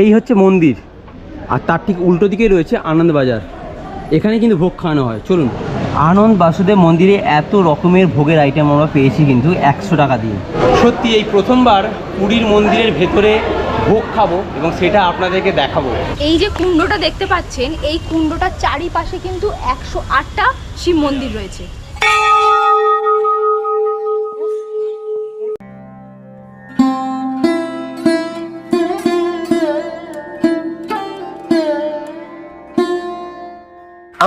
এই হচ্ছে মন্দির, আর তার ঠিক উল্টো দিকে রয়েছে আনন্দবাজার। এখানে কিন্তু ভোগ খাওয়ানো হয়। চলুন। আনন্দ বাসুদেব মন্দিরে এত রকমের ভোগের আইটেম আমরা পেয়েছি কিন্তু 100 টাকা দিয়ে। সত্যি এই প্রথমবার পুরীর মন্দিরের ভেতরে ভোগ খাবো এবং সেটা আপনাদেরকে দেখাবো। এই যে কুণ্ডটা দেখতে পাচ্ছেন, এই কুণ্ডটার চারিপাশে কিন্তু 108টা শিব মন্দির রয়েছে।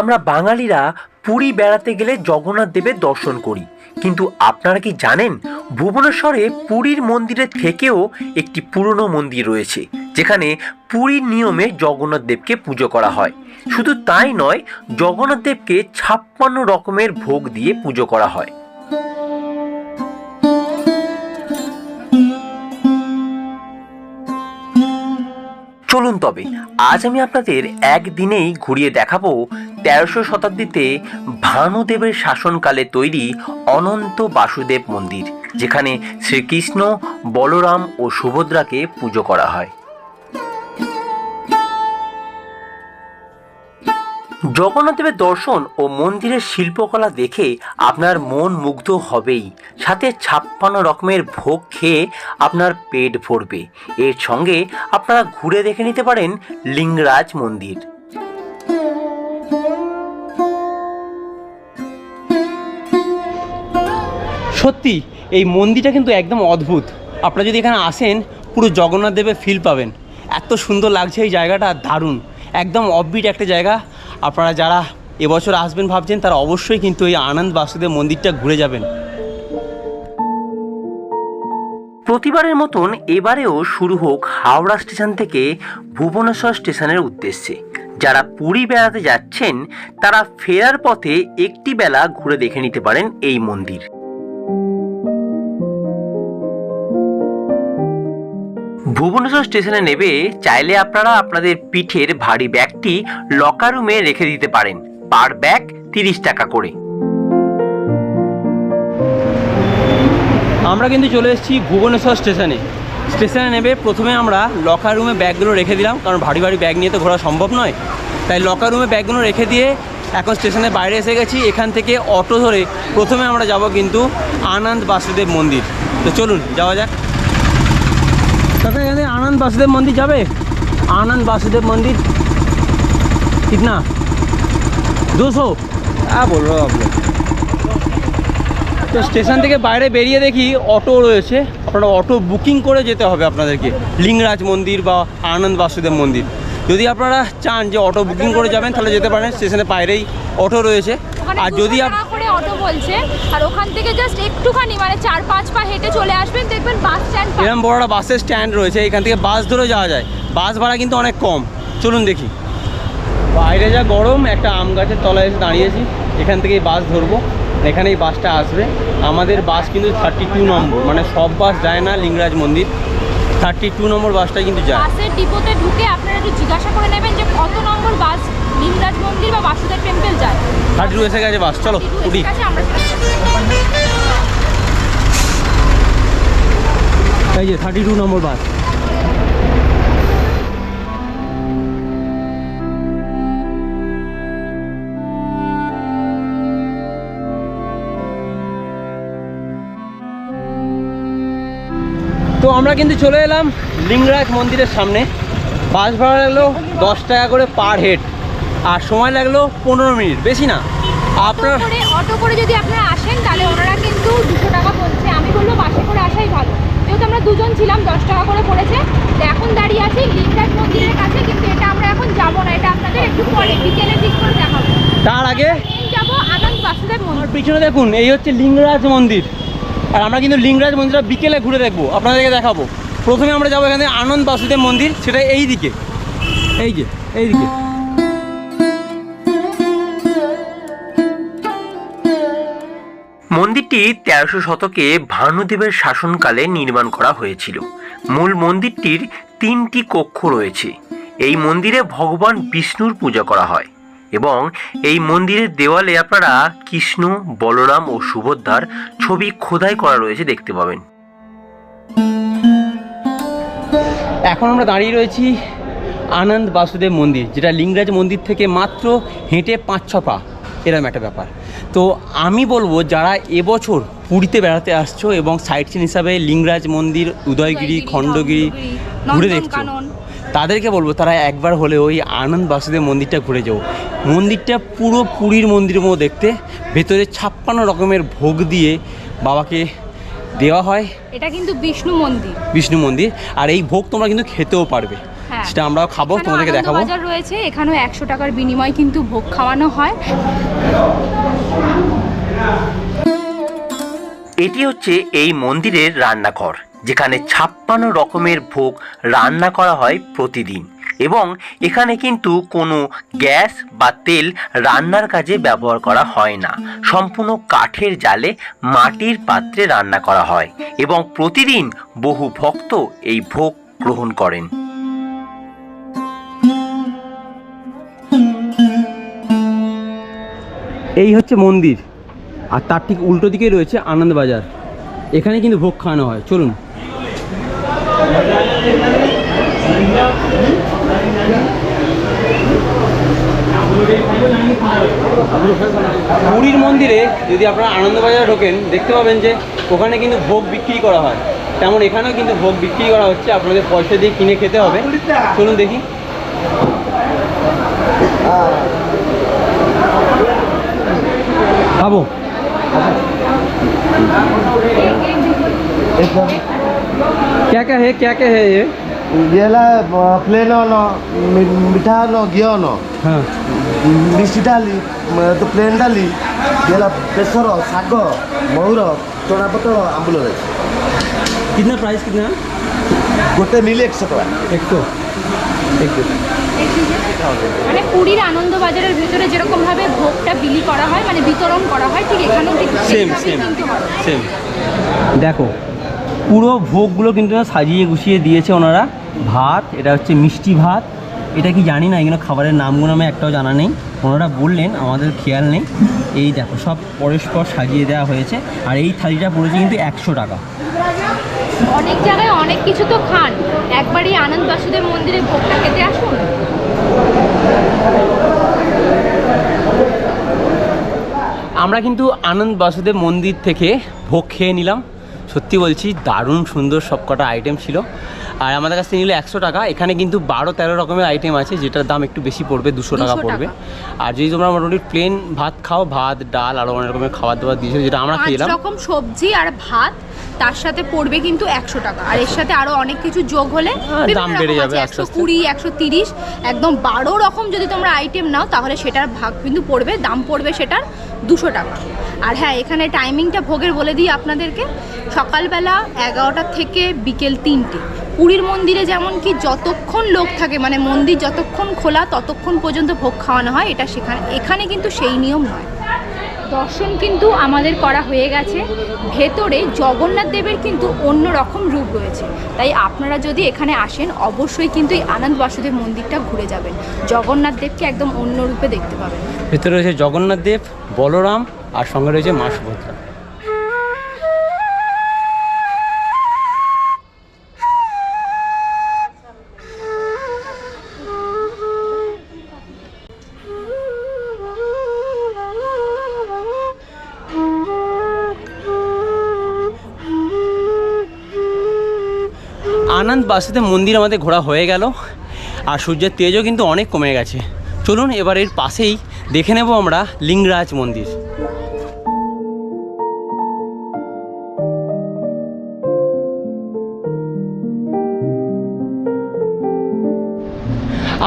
আমরা বাঙালিরা পুরী বেড়াতে গেলে জগন্নাথ দেবের দর্শন করি, কিন্তু আপনারা কি জানেন ভুবনেশ্বরে পুরীর মন্দিরের থেকেও একটি পুরনো মন্দির রয়েছে, যেখানে পুরীর নিয়মে জগন্নাথ দেবকে পুজো করা হয়। শুধু তাই নয়, জগন্নাথ দেবকে 56 রকমের ভোগ দিয়ে পুজো করা হয়। চলুন তবে আজ আমি আপনাদের একদিনেই ঘুরিয়ে দেখাবো 1300 শতাব্দীতে ভানুদেবের শাসনকালে তৈরি অনন্ত বাসুদেব মন্দির, যেখানে শ্রীকৃষ্ণ, বলরাম ও সুভদ্রাকে পুজো করা হয়। জগন্নাথ দেবের দর্শন ও মন্দিরের শিল্পকলা দেখে আপনার মন মুগ্ধ হবেই, সাথে 56 রকমের ভোগ খেয়ে আপনার পেট ভরবে। এর সঙ্গে আপনারা ঘুরে দেখে নিতে পারেন লিঙ্গরাজ মন্দির। সত্যি এই মন্দিরটা কিন্তু একদম অদ্ভুত। আপনারা যদি এখানে আসেন পুরো জগন্নাথ দেবের ফিল পাবেন। এত সুন্দর লাগছে এই জায়গাটা, দারুণ, একদম অফবিট একটা জায়গা। আপনারা যারা এবছর আসবেন ভাবছেন তারা অবশ্যই কিন্তু এই আনন্দ বাসুদেব মন্দিরটা ঘুরে যাবেন। প্রতিবারের মতন এবারেও শুরু হোক হাওড়া স্টেশন থেকে ভুবনেশ্বর স্টেশনের উদ্দেশ্যে। যারা পুরী বেড়াতে যাচ্ছেন তারা ফেরার পথে একটি বেলা ঘুরে দেখে নিতে পারেন এই মন্দির। ভুবনেশ্বর স্টেশনে নেবে চাইলে আপনারা আপনাদের পিঠের ভারী ব্যাগটি লকার রুমে রেখে দিতে পারেন, পার ব্যাগ 30 টাকা করে। আমরা কিন্তু চলে এসেছি ভুবনেশ্বর স্টেশনে নেবে প্রথমে আমরা লকার রুমে ব্যাগগুলো রেখে দিলাম, কারণ ভারী ভারী ব্যাগ নিয়ে তো ঘোরা সম্ভব নয়। তাই লকার রুমে ব্যাগগুলো রেখে দিয়ে এখন স্টেশনের বাইরে এসে গেছি। এখান থেকে অটো ধরে প্রথমে আমরা যাব কিন্তু আনন্দ বাসুদেব মন্দির। তো চলুন যাওয়া যাক। কাকা এখানে आनंद वासुदेव मंदिर जाबे? आनंद वासुदेव मंदिर कितना? 200? क्या बोल रहे हो आप लोग? তো স্টেশন থেকে বাইরে বেরিয়ে দেখি অটো রয়েছে। আপনারা অটো বুকিং করে যেতে হবে আপনাদেরকে লিঙ্গরাজ মন্দির বা আনন্দ বাসুদেব মন্দির। যদি আপনারা চান যে অটো বুকিং করে যাবেন তাহলে যেতে পারেন, স্টেশনের বাইরেই অটো রয়েছে। আর যদি করে অটো বলছে, আর ওখান থেকে জাস্ট একটুখানি মানে 4-5 পা হেঁটে চলে আসবেন, দেখবেন বাস স্ট্যান্ড। এরকম বড় একটা বাসের স্ট্যান্ড রয়েছে, এখান থেকে বাস ধরে যাওয়া যায়। বাস ভাড়া কিন্তু অনেক কম। চলুন দেখি। বাইরে যা গরম, একটা আম গাছের তলায় এসে দাঁড়িয়েছি। এখান থেকেই বাস ধরবো, এখানেই বাসটা আসবে। আমাদের বাস কিন্তু 32 নম্বর, মানে সব বাস যায় না লিঙ্গরাজ মন্দির। 32 নম্বর বাসটা কিন্তু যায়। বাসের ডিপোতে ঢুকে আপনারা একটু জিজ্ঞাসা করে নেবেন যে কত নম্বর বাস লিঙ্গরাজ মন্দির বা বাসুদেব টেম্পল যায়। 32 এসে গেছে বাস, চলো উঠি। এই যে 32 নম্বর বাস। তো আমরা কিন্তু চলে এলাম লিঙ্গরাজ মন্দিরের সামনে। বাস ভাড়া লাগলো 10 টাকা করে পার হেড, আর সময় লাগলো 15 মিনিট, বেশি না। আপনার অটো করে যদি আপনারা আসেন তাহলে ওনারা কিন্তু 200 টাকা বলছে। আমি বলবো বাসে করে আসাই ভালো, যেহেতু আমরা দুজন ছিলাম 10 টাকা করে পড়েছে। তো এখন দাঁড়িয়ে আছি লিঙ্গরাজ মন্দিরের কাছে, কিন্তু এটা আমরা এখন যাব না, এটা আপনাদের একটু পরে বিকেলে ঠিক করে দেখাবো। তার আগে যাব আনন্দ বাসুদেব মন্দির। পিছনে দেখুন, এই হচ্ছে লিঙ্গরাজ মন্দির। আর আমরা কিন্তু লিঙ্গরাজ মন্দিরটা বিকেলে ঘুরে দেখবো, আপনাদেরকে দেখাবো। প্রথমে আমরা যাবো এখানে আনন্দ বাসুদেব মন্দির, সেটা এই দিকে, এই যে এইদিকে। মন্দিরটি 1300 শতকে ভানুদেবের শাসনকালে নির্মাণ করা হয়েছিল। মূল মন্দিরটির 3টি কক্ষ রয়েছে। এই মন্দিরে ভগবান বিষ্ণুর পূজা করা হয় এবং এই মন্দিরের দেওয়ালে আপনারা কৃষ্ণ, বলরাম ও সুভদ্রার ছবি খোদাই করা রয়েছে, দেখতে পাবেন। এখন আমরা দাঁড়িয়ে রয়েছি আনন্দ বাসুদেব মন্দির, যেটা লিঙ্গরাজ মন্দির থেকে মাত্র হেঁটে 5-6 পা, এরকম একটা ব্যাপার। তো আমি বলবো যারা এবছর পুরীতে বেড়াতে আসছো এবং সাইট সিন হিসাবে লিঙ্গরাজ মন্দির, উদয়গিরি, খণ্ডগিরি ঘুরে দেখছো, তাদেরকে বলবো তারা একবার হলেও ওই আনন্দ বাসুদেব মন্দিরটা ঘুরে যাও। মন্দিরটা পুরো পুরীর মন্দিরের মতো দেখতে, ভেতরে 56 রকমের ভোগ দিয়ে বাবাকে দেওয়া হয়। এটা কিন্তু বিষ্ণু মন্দির, বিষ্ণু মন্দির, আর এই ভোগ তোমরা কিন্তু খেতেও পারবে। সেটা আমরাও খাবো, তোমাদেরকে দেখাবো। বাজার রয়েছে, এখানেও 100 টাকার বিনিময়ে কিন্তু ভোগ খাওয়ানো হয়। এটি হচ্ছে এই মন্দিরের রান্নাঘর, যেখানে 56 রকমের ভোগ রান্না করা হয় প্রতিদিন, এবং এখানে কিন্তু কোনো গ্যাস বা তেল রান্নার কাজে ব্যবহার করা হয় না। সম্পূর্ণ কাঠের জালে মাটির পাত্রে রান্না করা হয় এবং প্রতিদিন বহু ভক্ত এই ভোগ গ্রহণ করেন। এই হচ্ছে মন্দির, আর তার ঠিক উল্টো দিকে রয়েছে আনন্দবাজার। এখানে কিন্তু ভোগ খাওয়ানো হয়। চলুন। পুরীর মন্দিরে যদি আপনারা আনন্দবাজারে ঢোকেন, দেখতে পাবেন যে ওখানে কিন্তু ভোগ বিক্রি করা হয়, তেমন এখানেও কিন্তু ভোগ বিক্রি করা হচ্ছে। আপনাদের পয়সা দিয়ে কিনে খেতে হবে। চলুন দেখি। খাবো। क्या क्या है ये? येला प्लेन मिठा घी हाँ, मिष्टी डाली तो प्लेन डाली येला बेसर शाग मयूर चना पत्र आंबुल कितना प्राइस कितना? गोटे मिले 100 টাকা। 100। মানে পুরীর আনন্দবাজারের ভিতরে যেরকম ভাবে ভোগটা বিলি করা হয়, মানে বিতরণ করা হয়, ঠিক এখানেও ঠিক সেম সেম। দেখো পুরো ভোগগুলো কিন্তু সাজিয়ে গুছিয়ে দিয়েছে ওনারা। ভাত, এটা হচ্ছে মিষ্টি ভাত, এটা কি জানি না, এগুলো খাবারের নামগুলো আমি একটাও জানা নেই, ওনারা বললেন, আমাদের খেয়াল নেই। এই দেখো সব পরস্পর সাজিয়ে দেওয়া হয়েছে, আর এই থালিটা পড়েছে কিন্তু 100 টাকা। অনেক জায়গায় অনেক কিছু তো খান, একবারই আনন্দ বাসুদেব মন্দিরে ভোগটা খেতে আসুন। আমরা কিন্তু আনন্দ বাসুদেব মন্দির থেকে ভোগ খেয়ে নিলাম। সত্যি বলছি দারুণ সুন্দর সব কটা আইটেম ছিল, আর আমাদের কাছ থেকে নিল 100 টাকা। এখানে কিন্তু 12-13 রকমের আইটেম আছে, যেটার দাম একটু বেশি পড়বে, 200 টাকা পড়বে। আর যদি তোমরা মোটামুটি প্লেন ভাত খাও, ভাত, ডাল, আরও অনেক রকমের খাবার দাবার দিয়েছে, যেটা আমরা খেলাম, 5 রকম সবজি আর ভাত, তার সাথে পড়বে কিন্তু 100 টাকা। আর এর সাথে আরো অনেক কিছু যোগ হলে দাম বেড়ে যাবে, 120, 130, একদম 12 রকম যদি তোমরা আইটেম নাও, তাহলে সেটার ভাগ কিন্তু পড়বে, দাম পড়বে সেটার 200 টাকা। আর হ্যাঁ, এখানে টাইমিংটা ভোগের বলে দিই আপনাদেরকে, সকালবেলা 11টা থেকে বিকেল 3টে। পুরীর মন্দিরে যেমন কি যতক্ষণ লোক থাকে, মানে মন্দির যতক্ষণ খোলা ততক্ষণ পর্যন্ত ভোগ খাওয়ানো হয়, এটা এখানে কিন্তু সেই নিয়ম নয়। দর্শন কিন্তু আমাদের করা হয়ে গেছে। ভেতরে জগন্নাথ দেবের কিন্তু অন্য রকম রূপ রয়েছে, তাই আপনারা যদি এখানে আসেন অবশ্যই কিন্তু এই আনন্দ বাসুদেব মন্দিরটা ঘুরে যাবেন। জগন্নাথ দেবকে একদম অন্য রূপে দেখতে পাবেন। ভেতরে রয়েছে জগন্নাথ দেব, বলরাম, আর সঙ্গে রয়েছে মা সুভদ্রা। আনন্দ বাসুদেব মন্দির আমাদের ঘোরা হয়ে গেল, আর সূর্যের তেজও কিন্তু অনেক কমে গেছে। চলুন এবার এর পাশেই দেখে নেব আমরা লিঙ্গরাজ মন্দির।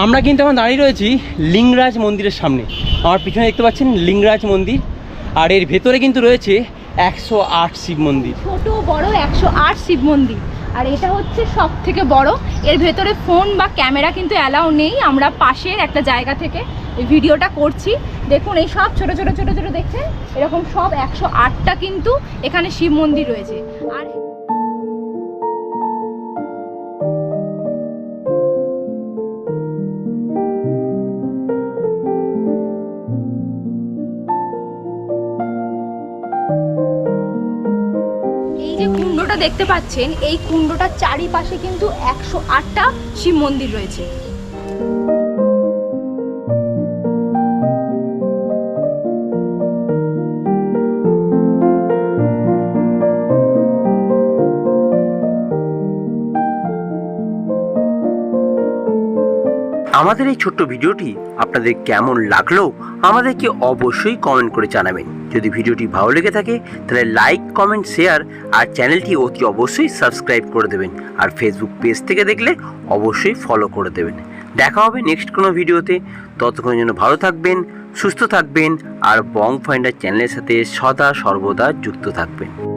আমরা কিন্তু এখন দাঁড়িয়ে রয়েছি লিঙ্গরাজ মন্দিরের সামনে। আমার পিছনে দেখতে পাচ্ছেন লিঙ্গরাজ মন্দির, আর এর ভেতরে কিন্তু রয়েছে 108 শিব মন্দির, ছোট বড় 108 শিব মন্দির। আর এটা হচ্ছে সব থেকে বড়। এর ভেতরে ফোন বা ক্যামেরা কিন্তু অ্যালাউ নেই। আমরা পাশের একটা জায়গা থেকে এই ভিডিওটা করছি। দেখুন এই সব ছোট ছোট ছোট ছোট দেখছেন, এরকম সব 108টা কিন্তু এখানে শিব মন্দির রয়েছে। আর কুণ্ডটা দেখতে পাচ্ছেন, এই কুণ্ডটার চারিপাশে কিন্তু 108টা শিব মন্দির রয়েছে। আমাদের এই ছোট্ট ভিডিওটি আপনাদের কেমন লাগলো আমাদেরকে অবশ্যই কমেন্ট করে জানাবেন। যদি ভিডিওটি ভালো লেগে থাকে তাহলে লাইক, কমেন্ট, শেয়ার আর চ্যানেলটি অতি অবশ্যই সাবস্ক্রাইব করে দেবেন। আর ফেসবুক পেজ থেকে দেখলে অবশ্যই ফলো করে দেবেন। দেখা হবে নেক্সট কোনো ভিডিওতে। ততক্ষণের জন্য ভালো থাকবেন, সুস্থ থাকবেন আর বং ফাইন্ডার চ্যানেলের সাথে সদা সর্বদা যুক্ত থাকবেন।